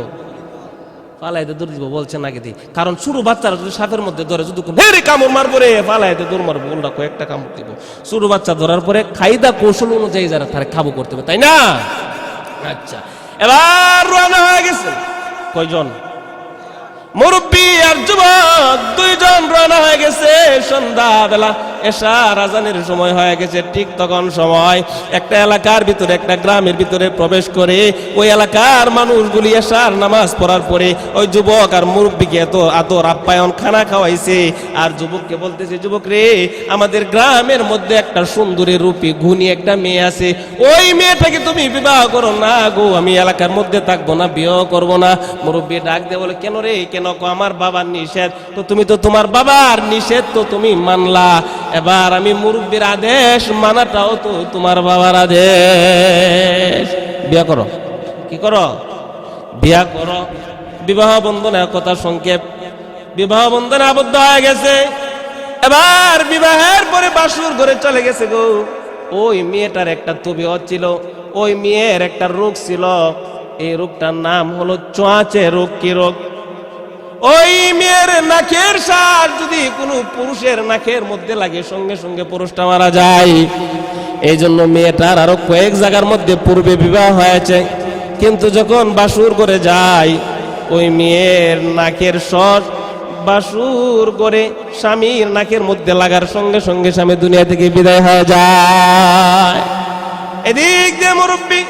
[SPEAKER 1] ফালাই দে, দূর দিব, বলছে নাকি দি। কারণ ছোট বাচ্চারা যদি সাপের মধ্যে ধরে, যদি কামড় মারবো রে, ফালাই দে, দূর মারবো, উল্টা কয়েকটা কামড় দিব। ছোট বাচ্চা ধরার পরে কায়দা কৌশল অনুযায়ী যারা তারা খাবো করতে হবে, তাই না? আচ্ছা, এবার রওনা হয়ে গেছে কয়জন? মুরব্বি আর যুবক 2 জন রওনা হয়ে গেছে। সন্ধ্যাবেলা এশার আজানের সময় হয়ে গেছে। ঠিক তখন সময় একটা এলাকার ভিতরে, একটা গ্রামের ভিতরে প্রবেশ করে ওই এলাকার মানুষগুলি এশার নামাজ পড়ার পরে ওই যুবক আর মুরব্বিকে এত আদর আপ্যায়ন খানা খাওয়াইছে। আর যুবককে বলতেছে, যুবক রে, আমাদের গ্রামের মধ্যে একটা সুন্দরী রূপী গুণী একটা মেয়ে আছে, ওই মেয়েটাকে তুমি বিবাহ করো না গো, আমি এলাকার মধ্যে থাকবো না, বিবাহ করবো না। মুরব্বি ডাক দিয়ে বলে, কেন রে, কেন? আমার বাবার নিষেধ। তো তুমি তো তোমার বাবার নিষেধ তো তুমি মানলা, এবার আমি মুরব্বির আদেশ মানাটাও তো তোমার বাবার আদেশ। বিয়া করো। কি করো? বিয়া করো। বিবাহ বন্ধনের কথা সংক্ষেপ, বিবাহ বন্ধনে আবদ্ধ হয়ে গেছে। এবার বিবাহের পরে বাসুর ঘরে চলে গেছে গো। ওই মেয়েটার একটা তবিয়ত ছিল, ওই মেয়ের একটা রোগ ছিল, এই রোগটার নাম হলো ছোঁয়াচে রোগ। কি রোগ? ওই মেয়ের নাকের সার যদি কোনো পুরুষের নাকের মধ্যে লাগে, সঙ্গে সঙ্গে পুরুষটা মারা যায়। এই জন্য মেয়েটার আরো কয়েক জায়গার মধ্যে পূর্বে বিবাহ হয়েছে, কিন্তু যখন বাসুর করে যায়, ওই মেয়ের নাকের সর বাসুর করে স্বামীর নাকের মধ্যে লাগার সঙ্গে সঙ্গে স্বামী দুনিয়া থেকে বিদায় হয়ে যায়। এদিক দিয়ে মুরব্বি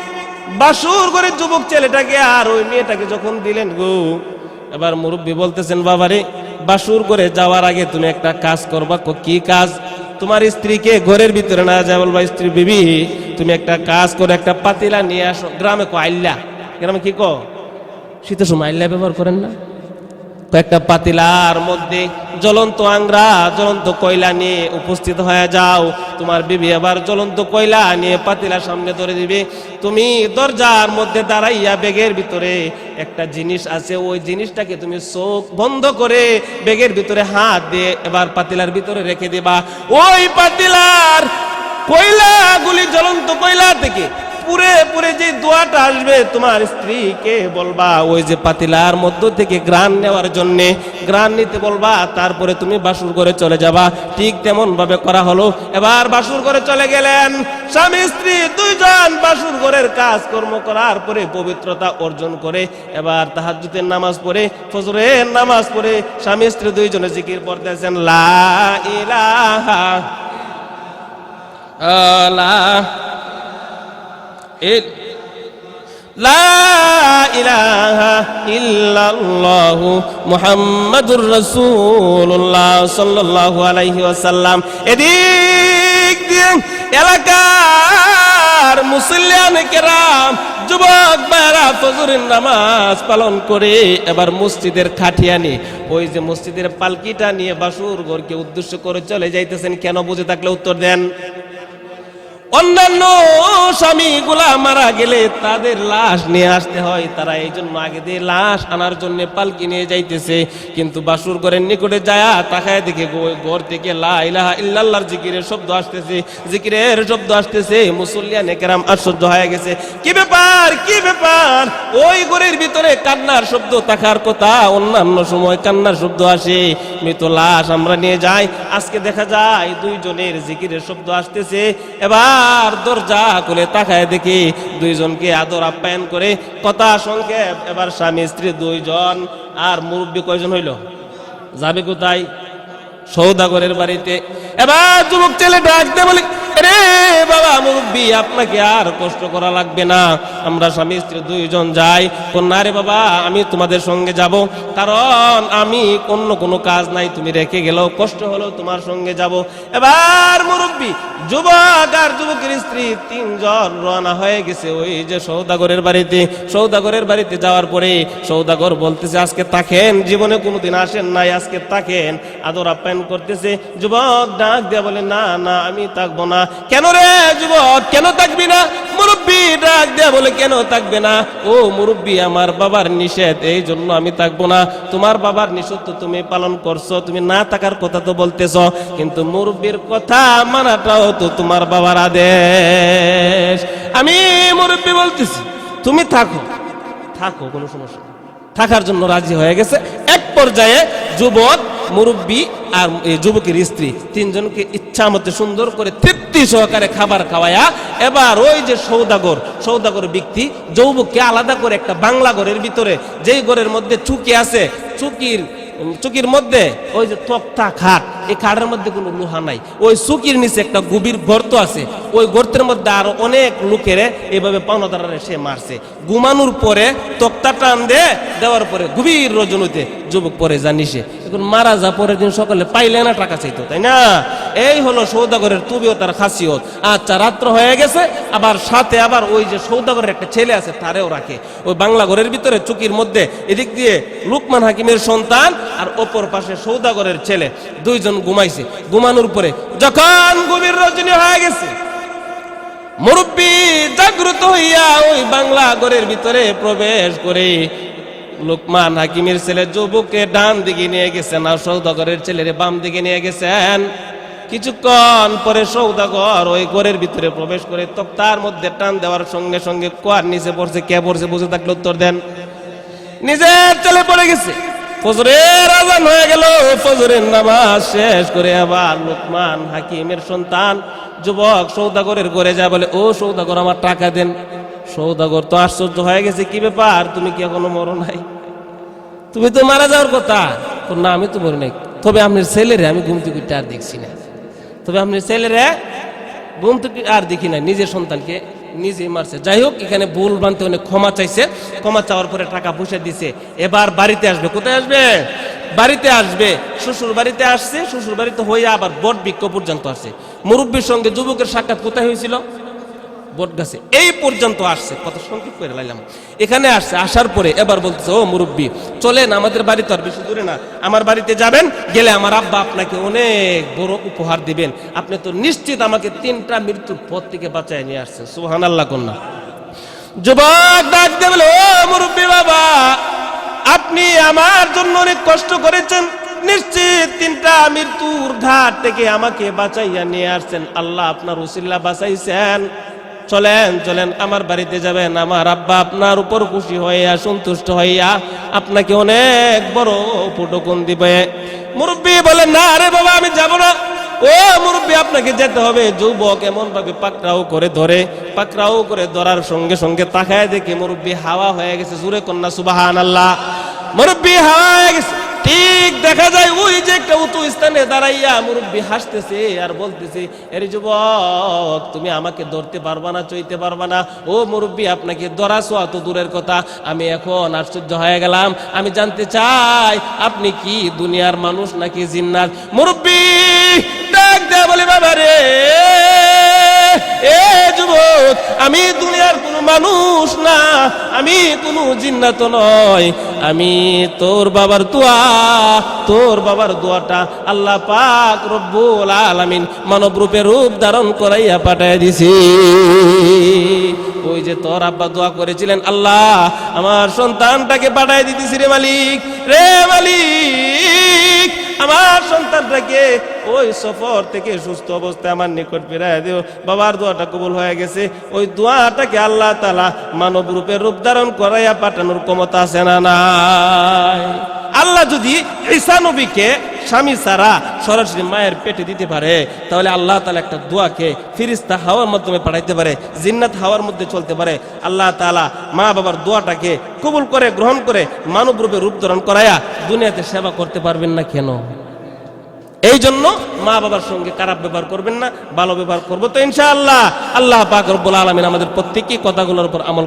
[SPEAKER 1] বাসুর করে যুবক ছেলেটাকে আর ওই মেয়েটাকে যখন দিলেন গো, এবার মুরব্বি বলতেছেন, বাবারে, বাসুর করে যাওয়ার আগে তুমি একটা কাজ করবা। কি কাজ? তোমার স্ত্রীকে ঘরের ভিতরে না যায় বলবা, স্ত্রী বিবি তুমি একটা কাজ করে একটা পাতিলা নিয়ে আসো। গ্রামে আইল্লা, গ্রামে কি কো? শীতের সময় আইল্লা ব্যবহার করেন না? কয়েকটা পাতিলার মধ্যে জ্বলন্ত আংরা, জ্বলন্ত কয়লা নিয়ে উপস্থিত হয়ে যাও। তোমার বিবি আবার জ্বলন্ত কয়লা নিয়ে পাতিলা সামনে ধরে দিবে। তুমি দরজার মধ্যে দাঁড়াইয়া ব্যাগের ভিতরে একটা জিনিস আছে, ওই জিনিসটাকে তুমি চোখ বন্ধ করে ব্যাগের ভিতরে হাত দিয়ে এবার পাতিলার ভিতরে রেখে দিবা। ওই পাতিলার কয়লাগুলি, জ্বলন্ত কয়লা থেকে পুরে পুরে যে দোয়াটা আসবে, তোমার স্ত্রীকে বলবা ওই যে পাতিলার মধ্য থেকে গ্রান নেওয়ার জন্য, গ্রান নিতে বলবা, তারপরে তুমি বাসুর ঘরে চলে যাবা। ঠিক তেমন ভাবে করা হলো। এবার বাসুর ঘরে চলে গেলেন স্বামী স্ত্রী 2 জন। বাসুর ঘরের কাজ কর্ম করার পরে পবিত্রতা অর্জন করে এবার তাহাজ্জুদের নামাজ পড়ে, ফজরের নামাজ পড়ে স্বামী স্ত্রী 2 জনে জিকির পড়তেছেন, লা ইলাহা লা ইলাহা ইল্লাল্লাহু মুহাম্মাদুর রাসূলুল্লাহ সাল্লাল্লাহু আলাইহি ওয়াসাল্লাম। এদিক দিয়ে এলাকার মুসল্লিয়ানে কেরাম, যুবক ভাইরা ফজরের নামাজ পালন করে এবার মসজিদের খাটিয়া নিয়ে, ওই যে মসজিদের পালকিটা নিয়ে বাসুর ঘরকে উদ্দেশ্য করে চলে যাইতেছেন। কেন? বুঝে থাকলে উত্তর দেন। অন্যান্য স্বামীগুলা মারা গেলে তাদের লাশ নিয়ে আসতে হয়, তারা এই জন্য আগে দিয়ে লাশ আনার জন্য পালকি নিয়ে যাইতেছে। কিন্তু বাসুর ঘরের নিকটে যায়া তাকায় দেখে ঘর থেকে লা ইলাহা ইল্লাল্লাহর জিকিরের শব্দ আসতেছে, জিকিরের শব্দ আসতেছে। মুসল্লিয়ানে কেরাম আশ্চর্য হয়ে গেছে, কি ব্যাপার, কি ব্যাপার? ওই ঘরের ভিতরে কান্নার শব্দ থাকার কথা, অন্যান্য সময় কান্নার শব্দ আসে। মৃত লাশ আমরা নিয়ে যাই, আজকে দেখা যায় দুইজনের জিকিরের শব্দ আসতেছে। এবার দরজা খুলে তাকায় দেখি দুইজনকে আদর আপ্যায়ন করে, কথা সংক্ষেপ। এবার স্বামী স্ত্রী দুইজন, আর মুরব্বী কয়জন হইল? যাবে কোথায়? সৌদাগরের বাড়িতে। এবার যুবক ছেলে ডাক দে বলে, রে বাবা মুরব্বী, আপনাকে আর কষ্ট করা লাগবে না, আমরা স্বামী স্ত্রী দুইজন যাই। না রে বাবা, আমি তোমাদের সঙ্গে যাব, কারণ আমি অন্য কোনো কাজ নাই, তুমি রেখে গেলেও কষ্ট হলো, তোমার সঙ্গে যাব। এবার মুরব্বী, যুবক আর যুবকের স্ত্রী তিনজন রওনা হয়ে গেছে ওই যে সৌদাগরের বাড়িতে। সৌদাগরের বাড়িতে যাওয়ার পরে সৌদাগর বলতেছে, আজকে থাকেন, জীবনে কোনোদিন আসেন নাই, আজকে থাকেন, আদর আপ্যায়ন করতেছে। যুবক ডাক দিয়ে বলে, না না, আমি থাকবো না। কেন রে যুবক, কেন থাকবি না? মুরব্বী ডাক দিয়ে বলে, কেন থাকবে না? ও মুরব্বী, আমার বাবার নিষেধ, এই জন্য আমি থাকবো না। তোমার বাবার নিষেধ তো তুমি পালন করছো, তুমি না থাকার কথা তো বলতেছ, কিন্তু মুরব্বীর কথা মানাটাও তো তোমার বাবার আদেশ। আমি মুরব্বী বলতেছি তুমি থাকো, থাকো, কোনো সমস্যা নেই। থাকার জন্য রাজি হয়ে গেছে। এক পর্যায়ে যুবক, মুরব্বী আর যুবকের স্ত্রী তিনজনকে ইচ্ছা মতো সুন্দর করে তৃপ্তি সহকারে খাবার খাওয়ায়া, এবার ওই যে সৌদাগর ব্যক্তি যুবককে আলাদা করে একটা বাংলা ঘরের ভিতরে, যেই ঘরের মধ্যে চুকি আছে, চুকির মধ্যে ওই যে তক্তা খাট, এই খাটের মধ্যে কোনো লোহা নাই, ওই চুকির নিচে একটা গভীর গর্ত আছে, ওই গর্তের মধ্যে আরো অনেক লোকেরে এইভাবে পাওনাদারে সে মারছে। ঘুমানোর পরে তক্তা টান দেওয়ার পরে গভীর রজনীতে যুবক পরে জানিসে, এখন মারা যা পরের দিন সকালে পাইলে না টাকা চাইতো, তাই না? এই হলো সৌদাগরের তুবিও তার খাসিয়ত। আচ্ছা, রাত্র হয়ে গেছে, আবার সাথে আবার ওই যে সৌদাগরের একটা ছেলে আছে তারেও রাখে ওই বাংলা ঘরের ভিতরে চুকির মধ্যে। এদিক দিয়ে লুকমান হাকিমের সন্তান আর অপর পাশে সৌদাগরের ছেলে, দুইজন ঘুমাইছে। ঘুমানোর পরে যখন গভীর রজনী হয়ে গেছে, মুরব্বী জাগ্রত হইয়া ওই বাংলা ঘরের ভিতরে প্রবেশ করে লুকমান হাকিমের ছেলে যুবককে ডান দিকে নিয়ে গেছেন আর সৌদাগরের ছেলেরে বাম দিকে নিয়ে গেছেন। কিছুক্ষণ পরে সৌদাগর ওই ঘরের ভিতরে প্রবেশ করে তক্তার মধ্যে টান দেওয়ার সঙ্গে সঙ্গে কুয়ার নিচে পড়ছে। কে পড়ছে? বুঝে থাকলে উত্তর দেন। নিজের ছেলে পড়ে গেছে। ফজরের আযান হয়ে গেল, ফজরের নামাজ শেষ করে আবার লুকমান হাকিমের সন্তান যুবক সৌদাগরের ঘরে যায়, বলে, ও সৌদাগর, আমার টাকা দেন। সৌদাগর তো আশ্চর্য হয়ে গেছে, কি ব্যাপার, তুমি কি এখনো মরো নাই? তুমি তো মারা যাওয়ার কথা। না, আমি তো মরি নাই, তবে আপনার ছেলেরে আমি ঘুম থেকে আর দেখছি না, তবে আপনার ছেলেরে ঘুম থেকে আর দেখি না, নিজের সন্তানকে নিজেই মারছে। যাই হোক, এখানে ভুল ভ্রান্তি অনেক ক্ষমা চাইছে, ক্ষমা চাওয়ার পরে টাকা পয়সা দিছে। এবার বাড়িতে আসবে। কোথায় আসবে? বাড়িতে আসবে। শ্বশুর বাড়িতে আসছে, শ্বশুর বাড়িতে হয়ে আবার বট বৃক্ষ পর্যন্ত আসছে। মুরব্বীর সঙ্গে যুবকের সাক্ষাৎ কোথায় হয়েছিল? বট গাছে। এই পর্যন্ত আসছে, কত সংক্ষেপ করে লাইলাম। এখানে আসছে, আসার পরে এবার বলছে, ও মুরব্বী, চলেন আমাদের বাড়ি, তো আর বেশি দূরে না, আমার বাড়িতে যাবেন, গেলে আমার আব্বা আপনাকে অনেক বড় উপহার দিবেন, আপনি তো নিশ্চিত আমাকে 3টা মৃত্যুর পথ থেকে বাঁচায় নিয়ে আসছেন। সুবহানাল্লাহ কন্যা। যুবক ডাক দিয়ে বলে, ও মুরব্বী বাবা, আপনি আমার জন্য অনেক কষ্ট করেছেন, নিশ্চিত 3টা মৃত্যুর ঘাট থেকে আমাকে বাঁচাইয়া নিয়ে আসছেন, আল্লাহ আপনার উসিলা বাঁচাইছেন। চলেন চলেন, আমার বাড়িতে যাবেন, আমার আব্বা আপনার উপর খুশি হইয়া সন্তুষ্ট হইয়া আপনাকে অনেক বড় উপঢৌকন দিবে। মুরব্বী বলেন, না রে বাবা, আমি যাব না। ও মুরব্বী, আপনাকে যেতে হবে। যুবক এমন ভাবে পাকড়াও করে ধরে, পাকড়াও করে ধরার সঙ্গে সঙ্গে তাকায় দেখে মুরব্বী হাওয়া হয়ে গেছে। জোরে কন্যা সুবহানাল্লাহ। মুরব্বী হাওয়া হয়ে গেছে। ঠিক দেখা যায় ওই যে একটা উঁচু স্থানে দাঁড়াইয়া মুরব্বী হাসতেছে আর বলতেছে, এর যুবক তুমি আমাকে ধরতে পারবা না, চইতে পারবা না। ও মুরব্বী, আপনাকে ধরা ছোঁয়া তো দূরের কথা, আমি এখন আশ্চর্য হয়ে গেলাম। আমি জানতে চাই আপনি কি দুনিয়ার মানুষ নাকি জিন্নাত? মুরব্বী ডাক দেয়া বলে, বাবা রে, এ যুবক, আমি দুনিয়ার কোনো মানুষ না, আমি কোনো জিন্নাত নয়, আমি তোর বাবার দোয়াটা আল্লাহ পাক রব্বুল আলামিন মানব রূপে রূপ ধারণ করাইয়া পাঠাইয়া দিছি। ওই যে তোর আব্বা দোয়া করেছিলেন, আল্লাহ আমার সন্তানটাকে পাঠাই দিতেছি রে মালিক, রে মালিক, আমার সন্তানটাকে ওই সফর থেকে সুস্থ অবস্থায় আমার নিকট ফিরাইয়া দিও। বাবার দোয়াটা কবুল হয়ে গেছে। ওই দোয়াটাকে আল্লাহ তাআলা মানব রূপে রূপ ধারণ করাইয়া পাঠানোর ক্ষমতা আছে না নাই? আল্লাহ যদি ঈসা নবীকে স্বামী ছাড়া সরাসরি মায়ের পেটে দিতে পারে, তাহলে আল্লাহ তাআলা একটা দোয়াকে ফেরেশতা হাওয়ার মাধ্যমে পাঠাইতে পারে, জিন্নাত হাওয়ার মধ্যে চলতে পারে। আল্লাহ তাআলা মা বাবার দোয়াটাকে কবুল করে গ্রহণ করে মানব রূপে রূপ ধারণ করাইয়া দুনিয়াতে সেবা করতে পারবেন না কেন? এই জন্য মা বাবার সঙ্গে খারাপ ব্যবহার করবেন না, ভালো ব্যবহার করবো তো ইনশাআল্লাহ। আল্লাহ পাক রব্বুল আলামিন আমাদের প্রত্যেকই কথাগুলোর উপর আমল